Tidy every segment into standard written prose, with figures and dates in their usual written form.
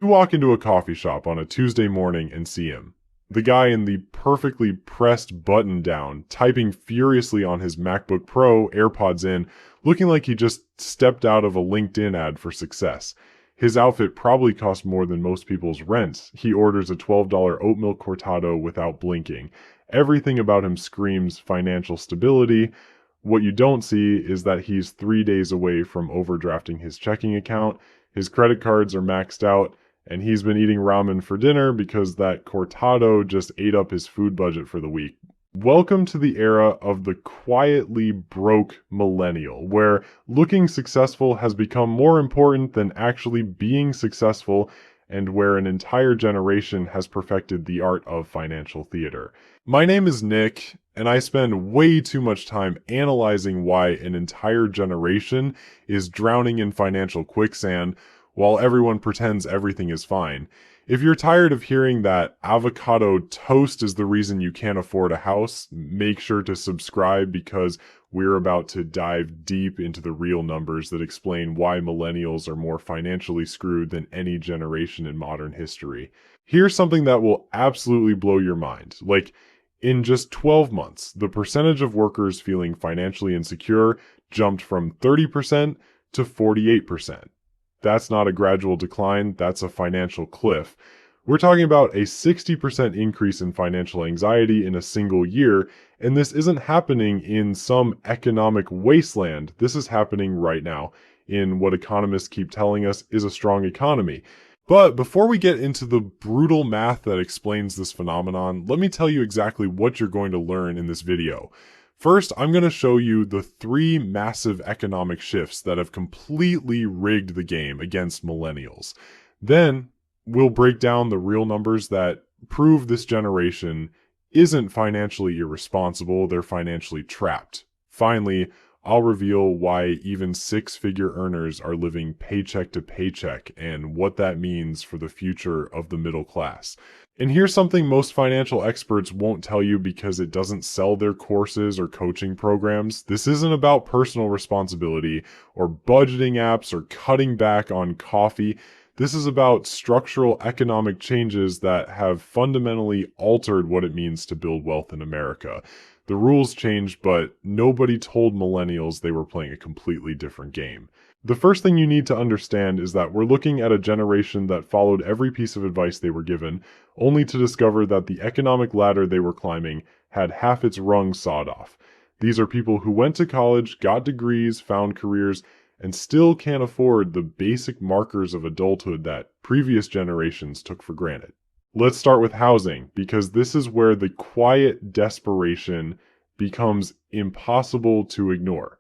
You walk into a coffee shop on a Tuesday morning and see him. The guy in the perfectly pressed button down, typing furiously on his MacBook Pro, AirPods in, looking like he just stepped out of a LinkedIn ad for success. His outfit probably cost more than most people's rent. He orders a $12 oat milk cortado without blinking. Everything about him screams financial stability. What you don't see is that he's 3 days away from overdrafting his checking account. His credit cards are maxed out, and he's been eating ramen for dinner because that cortado just ate up his food budget for the week. Welcome to the era of the quietly broke millennial, where looking successful has become more important than actually being successful, and where an entire generation has perfected the art of financial theater. My name is Nick, and I spend way too much time analyzing why an entire generation is drowning in financial quicksand while everyone pretends everything is fine. If you're tired of hearing that avocado toast is the reason you can't afford a house, make sure to subscribe because we're about to dive deep into the real numbers that explain why millennials are more financially screwed than any generation in modern history. Here's something that will absolutely blow your mind. In just 12 months, the percentage of workers feeling financially insecure jumped from 30% to 48%. That's not a gradual decline, that's a financial cliff. We're talking about a 60% increase in financial anxiety in a single year, and this isn't happening in some economic wasteland. This is happening right now in what economists keep telling us is a strong economy. But before we get into the brutal math that explains this phenomenon, let me tell you exactly what you're going to learn in this video. First, I'm going to show you the 3 massive economic shifts that have completely rigged the game against millennials. Then, we'll break down the real numbers that prove this generation isn't financially irresponsible, they're financially trapped. Finally, I'll reveal why even 6-figure earners are living paycheck to paycheck and what that means for the future of the middle class. And here's something most financial experts won't tell you because it doesn't sell their courses or coaching programs. This isn't about personal responsibility or budgeting apps or cutting back on coffee. This is about structural economic changes that have fundamentally altered what it means to build wealth in America. The rules changed, but nobody told millennials they were playing a completely different game. The first thing you need to understand is that we're looking at a generation that followed every piece of advice they were given, only to discover that the economic ladder they were climbing had half its rungs sawed off. These are people who went to college, got degrees, found careers, and still can't afford the basic markers of adulthood that previous generations took for granted. Let's start with housing, because this is where the quiet desperation becomes impossible to ignore.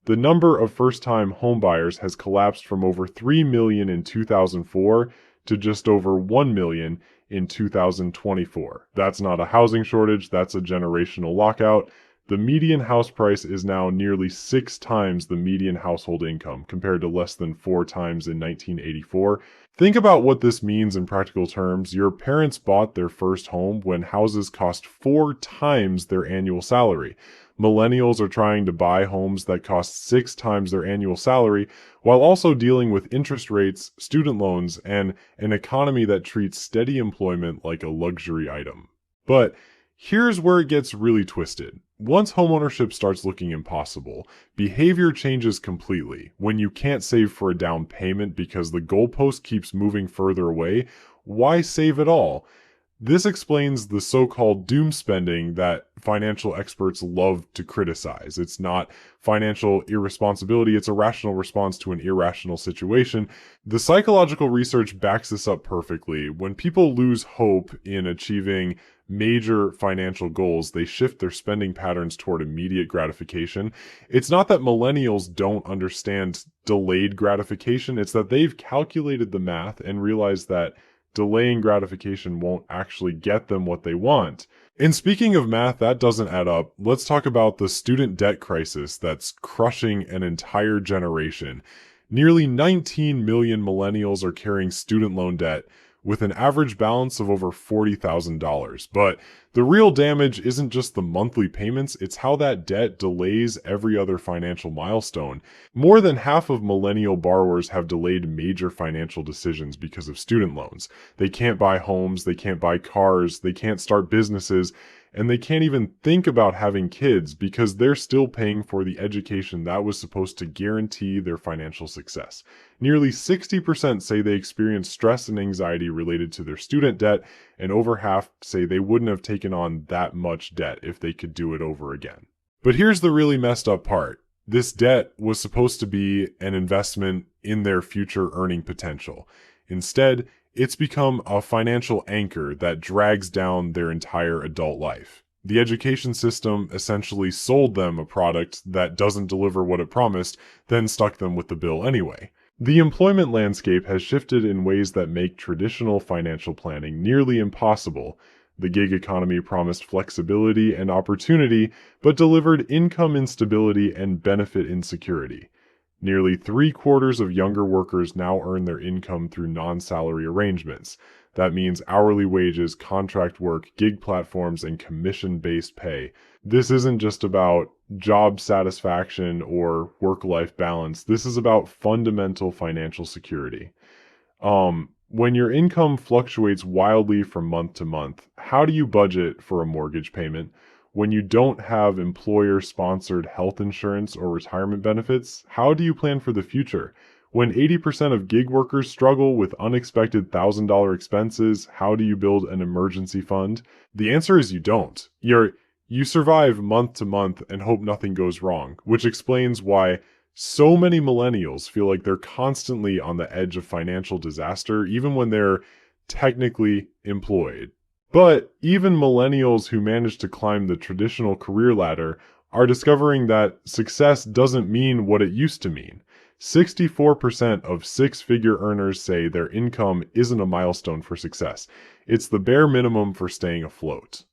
The number of first-time homebuyers has collapsed from over 3 million in 2004 to just over 1 million in 2024. That's not a housing shortage, that's a generational lockout. The median house price is now nearly 6 times the median household income, compared to less than 4 times in 1984. Think about what this means in practical terms. Your parents bought their first home when houses cost 4 times their annual salary. Millennials are trying to buy homes that cost 6 times their annual salary, while also dealing with interest rates, student loans, and an economy that treats steady employment like a luxury item. But here's where it gets really twisted. Once homeownership starts looking impossible, behavior changes completely. When you can't save for a down payment because the goalpost keeps moving further away, why save at all? This explains the so-called doom spending that financial experts love to criticize. It's not financial irresponsibility, it's a rational response to an irrational situation. The psychological research backs this up perfectly. When people lose hope in achieving major financial goals, they shift their spending patterns toward immediate gratification. It's not that millennials don't understand delayed gratification, it's that they've calculated the math and realized that delaying gratification won't actually get them what they want. And speaking of math, that doesn't add up. Let's talk about the student debt crisis that's crushing an entire generation. Nearly 19 million millennials are carrying student loan debt, with an average balance of over $40,000. But The real damage isn't just the monthly payments, it's how that debt delays every other financial milestone. More than half of millennial borrowers have delayed major financial decisions because of student loans. They can't buy homes, they can't buy cars, they can't start businesses, and they can't even think about having kids because they're still paying for the education that was supposed to guarantee their financial success. Nearly 60% say they experience stress and anxiety related to their student debt, and over half say they wouldn't have taken on that much debt if they could do it over again. But here's the really messed up part. This debt was supposed to be an investment in their future earning potential. Instead, it's become a financial anchor that drags down their entire adult life. The education system essentially sold them a product that doesn't deliver what it promised, then stuck them with the bill anyway. The employment landscape has shifted in ways that make traditional financial planning nearly impossible. The gig economy promised flexibility and opportunity, but delivered income instability and benefit insecurity. Nearly 3/4 of younger workers now earn their income through non-salary arrangements. That means hourly wages, contract work, gig platforms, and commission-based pay. This isn't just about job satisfaction or work-life balance. This is about fundamental financial security. When your income fluctuates wildly from month to month, how do you budget for a mortgage payment? When you don't have employer-sponsored health insurance or retirement benefits, how do you plan for the future? When 80% of gig workers struggle with unexpected $1,000 expenses, how do you build an emergency fund? The answer is you don't. You survive month to month and hope nothing goes wrong, which explains why so many millennials feel like they're constantly on the edge of financial disaster, even when they're technically employed. But even millennials who manage to climb the traditional career ladder are discovering that success doesn't mean what it used to mean. 64% of six-figure earners say their income isn't a milestone for success. It's the bare minimum for staying afloat.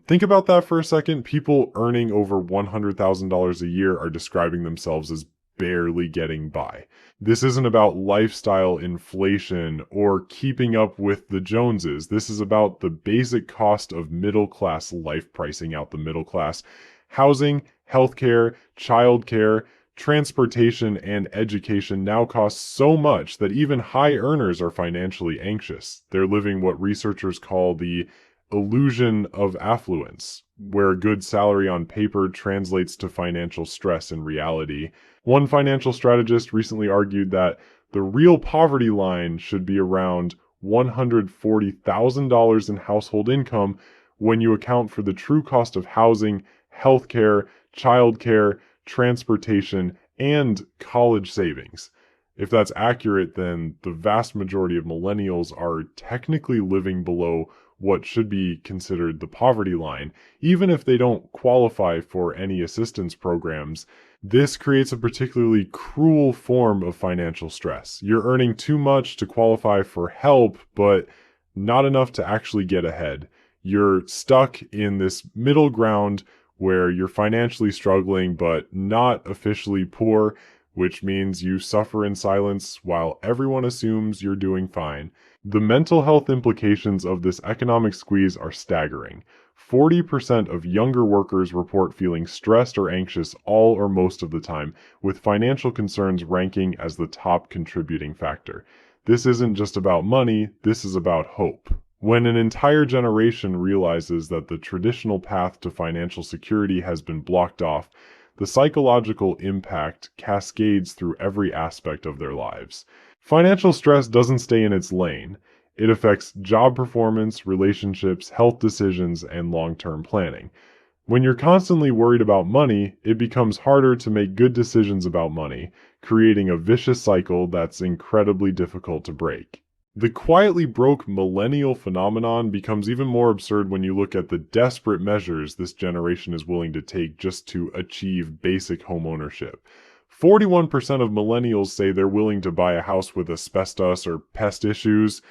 Think about that for a second. People earning over $100,000 a year are describing themselves as barely getting by. This isn't about lifestyle inflation or keeping up with the Joneses. This is about the basic cost of middle-class life pricing out the middle class. Housing, healthcare, childcare, transportation, and education now cost so much that even high earners are financially anxious. They're living what researchers call the illusion of affluence, where a good salary on paper translates to financial stress in reality. One financial strategist recently argued that the real poverty line should be around $140,000 in household income when you account for the true cost of housing, healthcare, childcare, transportation, and college savings. If that's accurate, then the vast majority of millennials are technically living below what should be considered the poverty line, even if they don't qualify for any assistance programs. This creates a particularly cruel form of financial stress. You're earning too much to qualify for help, but not enough to actually get ahead. You're stuck in this middle ground where you're financially struggling, but not officially poor, which means you suffer in silence while everyone assumes you're doing fine. The mental health implications of this economic squeeze are staggering. 40% of younger workers report feeling stressed or anxious all or most of the time, with financial concerns ranking as the top contributing factor. This isn't just about money, this is about hope. When an entire generation realizes that the traditional path to financial security has been blocked off, the psychological impact cascades through every aspect of their lives. Financial stress doesn't stay in its lane. It affects job performance, relationships, health decisions, and long-term planning. When you're constantly worried about money, it becomes harder to make good decisions about money, creating a vicious cycle that's incredibly difficult to break. The quietly broke millennial phenomenon becomes even more absurd when you look at the desperate measures this generation is willing to take just to achieve basic home ownership. 41% of millennials say they're willing to buy a house with asbestos or pest issues.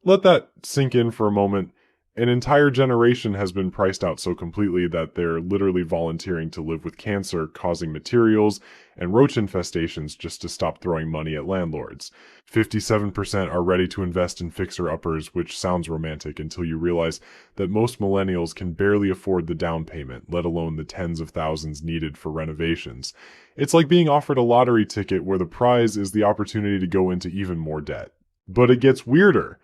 Let that sink in for a moment. An entire generation has been priced out so completely that they're literally volunteering to live with cancer causing materials and roach infestations just to stop throwing money at landlords. 57% are ready to invest in fixer-uppers, which sounds romantic until you realize that most millennials can barely afford the down payment, let alone the tens of thousands needed for renovations. It's like being offered a lottery ticket where the prize is the opportunity to go into even more debt. But it gets weirder.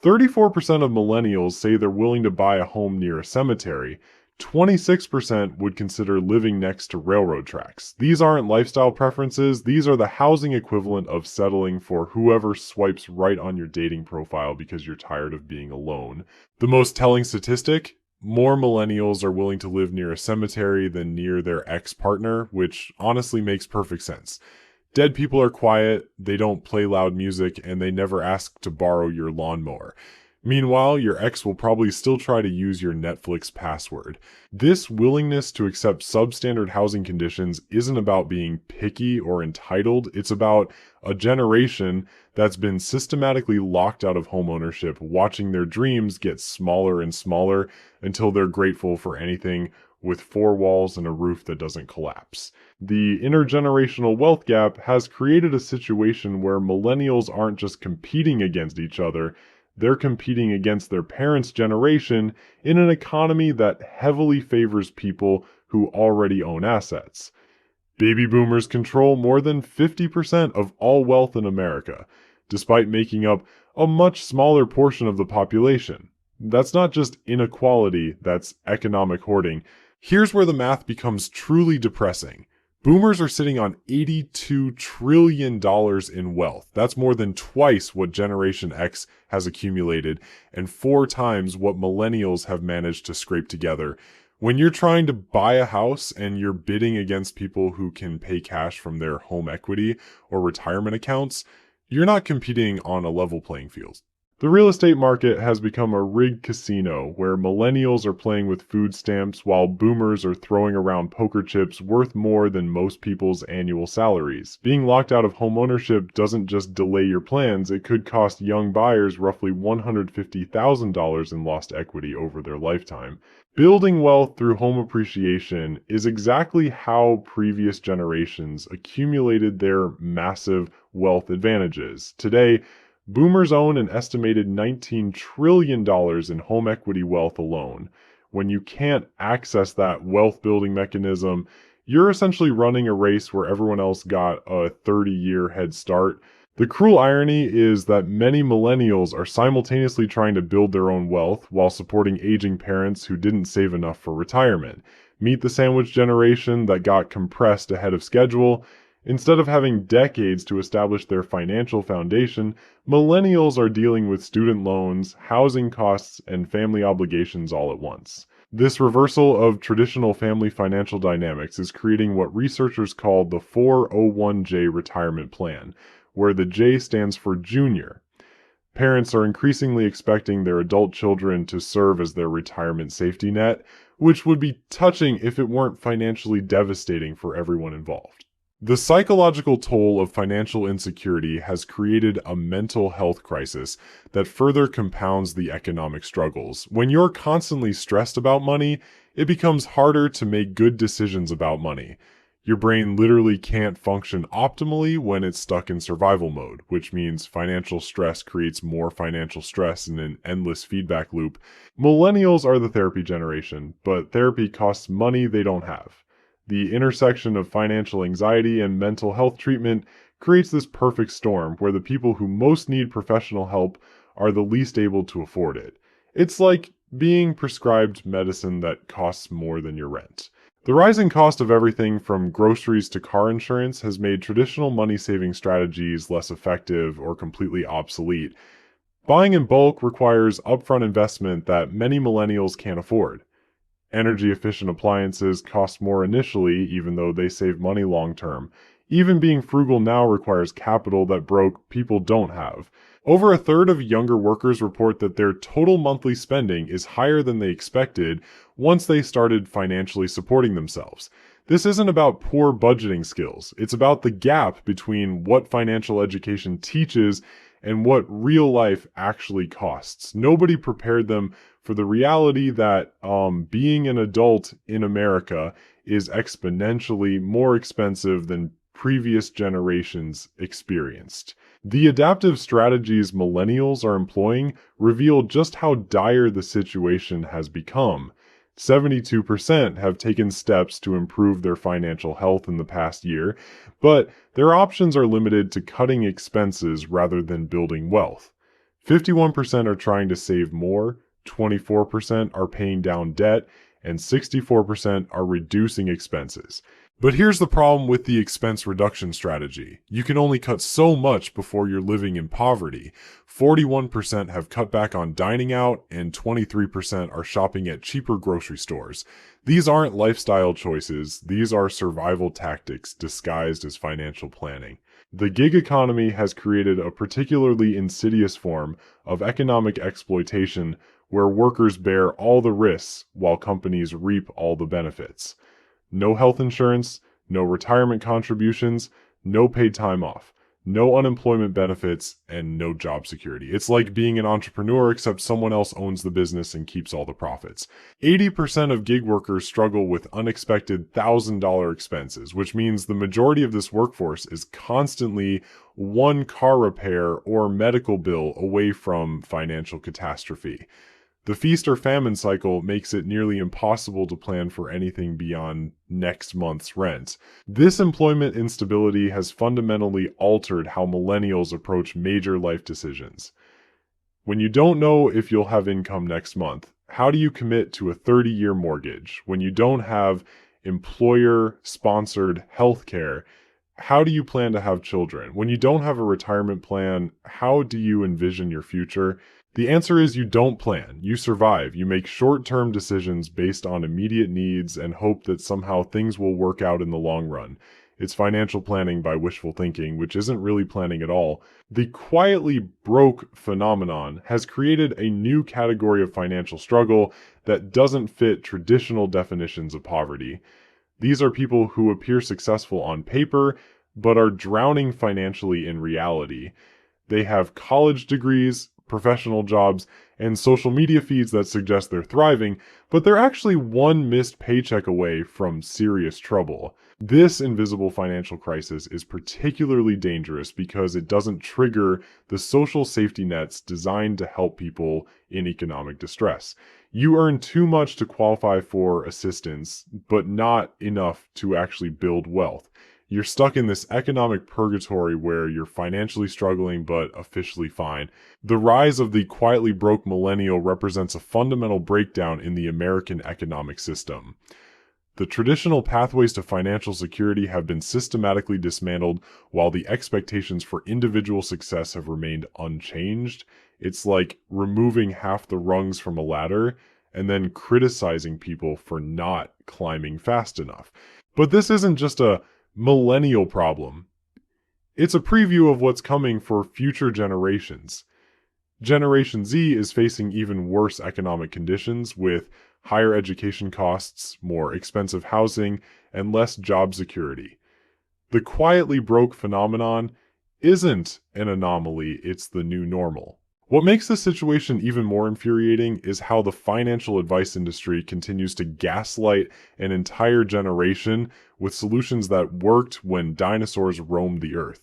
34% of millennials say they're willing to buy a home near a cemetery. 26% would consider living next to railroad tracks. These aren't lifestyle preferences, these are the housing equivalent of settling for whoever swipes right on your dating profile because you're tired of being alone. The most telling statistic? More millennials are willing to live near a cemetery than near their ex-partner, which honestly makes perfect sense. Dead people are quiet, they don't play loud music, and they never ask to borrow your lawnmower. Meanwhile, your ex will probably still try to use your Netflix password. This willingness to accept substandard housing conditions isn't about being picky or entitled, it's about a generation that's been systematically locked out of homeownership, watching their dreams get smaller and smaller until they're grateful for anything with four walls and a roof that doesn't collapse. The intergenerational wealth gap has created a situation where millennials aren't just competing against each other, they're competing against their parents' generation in an economy that heavily favors people who already own assets. Baby boomers control more than 50% of all wealth in America, despite making up a much smaller portion of the population. That's not just inequality, that's economic hoarding. Here's where the math becomes truly depressing. Boomers are sitting on $82 trillion in wealth. That's more than twice what Generation X has accumulated, and 4 times what millennials have managed to scrape together. When you're trying to buy a house and you're bidding against people who can pay cash from their home equity or retirement accounts, you're not competing on a level playing field. The real estate market has become a rigged casino where millennials are playing with food stamps while boomers are throwing around poker chips worth more than most people's annual salaries. Being locked out of homeownership doesn't just delay your plans, it could cost young buyers roughly $150,000 in lost equity over their lifetime. Building wealth through home appreciation is exactly how previous generations accumulated their massive wealth advantages. Today, boomers own an estimated $19 trillion in home equity wealth alone. When you can't access that wealth building mechanism, you're essentially running a race where everyone else got a 30-year head start. The cruel irony is that many millennials are simultaneously trying to build their own wealth while supporting aging parents who didn't save enough for retirement. Meet the sandwich generation that got compressed ahead of schedule. Instead of having decades to establish their financial foundation, millennials are dealing with student loans, housing costs, and family obligations all at once. This reversal of traditional family financial dynamics is creating what researchers call the 401J retirement plan, where the J stands for junior. Parents are increasingly expecting their adult children to serve as their retirement safety net, which would be touching if it weren't financially devastating for everyone involved. The psychological toll of financial insecurity has created a mental health crisis that further compounds the economic struggles. When you're constantly stressed about money, it becomes harder to make good decisions about money. Your brain literally can't function optimally when it's stuck in survival mode, which means financial stress creates more financial stress in an endless feedback loop. Millennials are the therapy generation, but therapy costs money they don't have. The intersection of financial anxiety and mental health treatment creates this perfect storm where the people who most need professional help are the least able to afford it. It's like being prescribed medicine that costs more than your rent. The rising cost of everything from groceries to car insurance has made traditional money-saving strategies less effective or completely obsolete. Buying in bulk requires upfront investment that many millennials can't afford. Energy-efficient appliances cost more initially, even though they save money long-term. Even being frugal now requires capital that broke people don't have. Over a third of younger workers report that their total monthly spending is higher than they expected once they started financially supporting themselves. This isn't about poor budgeting skills. It's about the gap between what financial education teaches and what real life actually costs. Nobody prepared them for the reality that being an adult in America is exponentially more expensive than previous generations experienced. The adaptive strategies millennials are employing reveal just how dire the situation has become. 72% have taken steps to improve their financial health in the past year, but their options are limited to cutting expenses rather than building wealth. 51% are trying to save more, 24% are paying down debt, and 64% are reducing expenses. But here's the problem with the expense reduction strategy. You can only cut so much before you're living in poverty. 41% have cut back on dining out, and 23% are shopping at cheaper grocery stores. These aren't lifestyle choices, these are survival tactics disguised as financial planning. The gig economy has created a particularly insidious form of economic exploitation where workers bear all the risks while companies reap all the benefits. No health insurance, no retirement contributions, no paid time off, no unemployment benefits, and no job security. It's like being an entrepreneur except someone else owns the business and keeps all the profits. 80% of gig workers struggle with unexpected $1,000 expenses, which means the majority of this workforce is constantly one car repair or medical bill away from financial catastrophe. The feast or famine cycle makes it nearly impossible to plan for anything beyond next month's rent. This employment instability has fundamentally altered how millennials approach major life decisions. When you don't know if you'll have income next month, how do you commit to a 30-year mortgage? When you don't have employer-sponsored health care, how do you plan to have children? When you don't have a retirement plan, how do you envision your future? The answer is you don't plan, you survive, you make short-term decisions based on immediate needs and hope that somehow things will work out in the long run. It's financial planning by wishful thinking, which isn't really planning at all. The quietly broke phenomenon has created a new category of financial struggle that doesn't fit traditional definitions of poverty. These are people who appear successful on paper, but are drowning financially in reality. They have college degrees, professional jobs, and social media feeds that suggest they're thriving, but they're actually one missed paycheck away from serious trouble. This invisible financial crisis is particularly dangerous because it doesn't trigger the social safety nets designed to help people in economic distress. You earn too much to qualify for assistance, but not enough to actually build wealth. You're stuck in this economic purgatory where you're financially struggling but officially fine. The rise of the quietly broke millennial represents a fundamental breakdown in the American economic system. The traditional pathways to financial security have been systematically dismantled while the expectations for individual success have remained unchanged. It's like removing half the rungs from a ladder and then criticizing people for not climbing fast enough. But this isn't just a millennial problem. It's a preview of what's coming for future generations. Generation Z is facing even worse economic conditions with higher education costs, more expensive housing, and less job security. The quietly broke phenomenon isn't an anomaly, it's the new normal. What makes this situation even more infuriating is how the financial advice industry continues to gaslight an entire generation with solutions that worked when dinosaurs roamed the earth.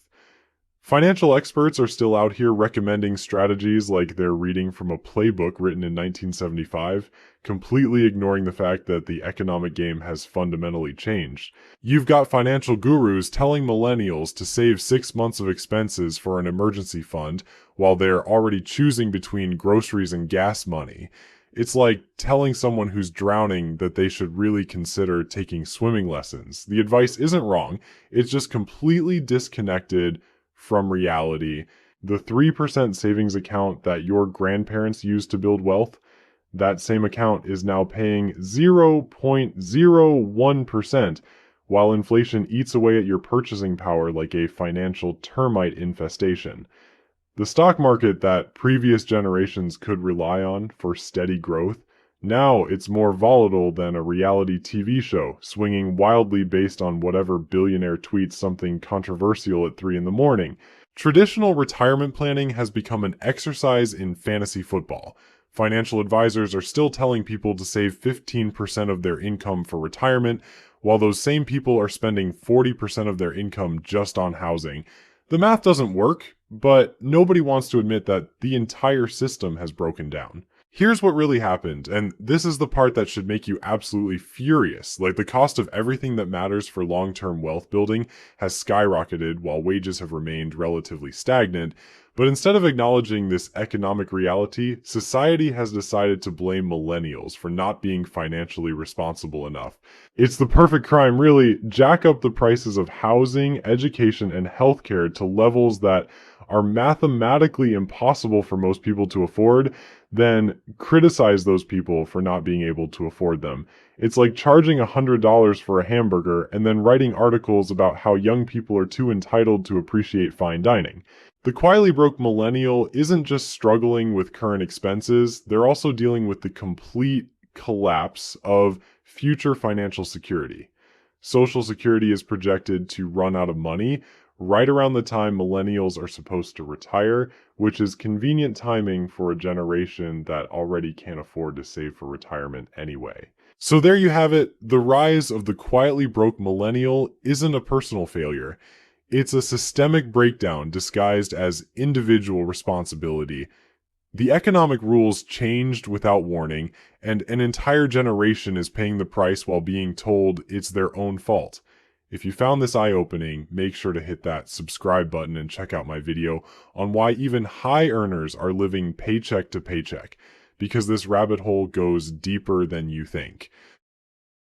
Financial experts are still out here recommending strategies like they're reading from a playbook written in 1975, completely ignoring the fact that the economic game has fundamentally changed. You've got financial gurus telling millennials to save 6 months of expenses for an emergency fund while they're already choosing between groceries and gas money. It's like telling someone who's drowning that they should really consider taking swimming lessons. The advice isn't wrong, it's just completely disconnected from reality. The 3% savings account that your grandparents used to build wealth, that same account is now paying 0.01%, while inflation eats away at your purchasing power like a financial termite infestation. The stock market that previous generations could rely on for steady growth, now it's more volatile than a reality TV show, swinging wildly based on whatever billionaire tweets something controversial at 3 in the morning. Traditional retirement planning has become an exercise in fantasy football. Financial advisors are still telling people to save 15% of their income for retirement, while those same people are spending 40% of their income just on housing. The math doesn't work, but nobody wants to admit that the entire system has broken down. Here's what really happened, and this is the part that should make you absolutely furious. Like, the cost of everything that matters for long-term wealth building has skyrocketed while wages have remained relatively stagnant. But instead of acknowledging this economic reality, society has decided to blame millennials for not being financially responsible enough. It's the perfect crime, really. Jack up the prices of housing, education, and healthcare to levels that are mathematically impossible for most people to afford, then criticize those people for not being able to afford them. It's like charging $100 for a hamburger and then writing articles about how young people are too entitled to appreciate fine dining. The quietly broke millennial isn't just struggling with current expenses, they're also dealing with the complete collapse of future financial security. Social Security is projected to run out of money right around the time millennials are supposed to retire, which is convenient timing for a generation that already can't afford to save for retirement anyway. So there you have it. The rise of the quietly broke millennial isn't a personal failure. It's a systemic breakdown disguised as individual responsibility. The economic rules changed without warning, and an entire generation is paying the price while being told it's their own fault. If you found this eye-opening, make sure to hit that subscribe button and check out my video on why even high earners are living paycheck to paycheck, because this rabbit hole goes deeper than you think.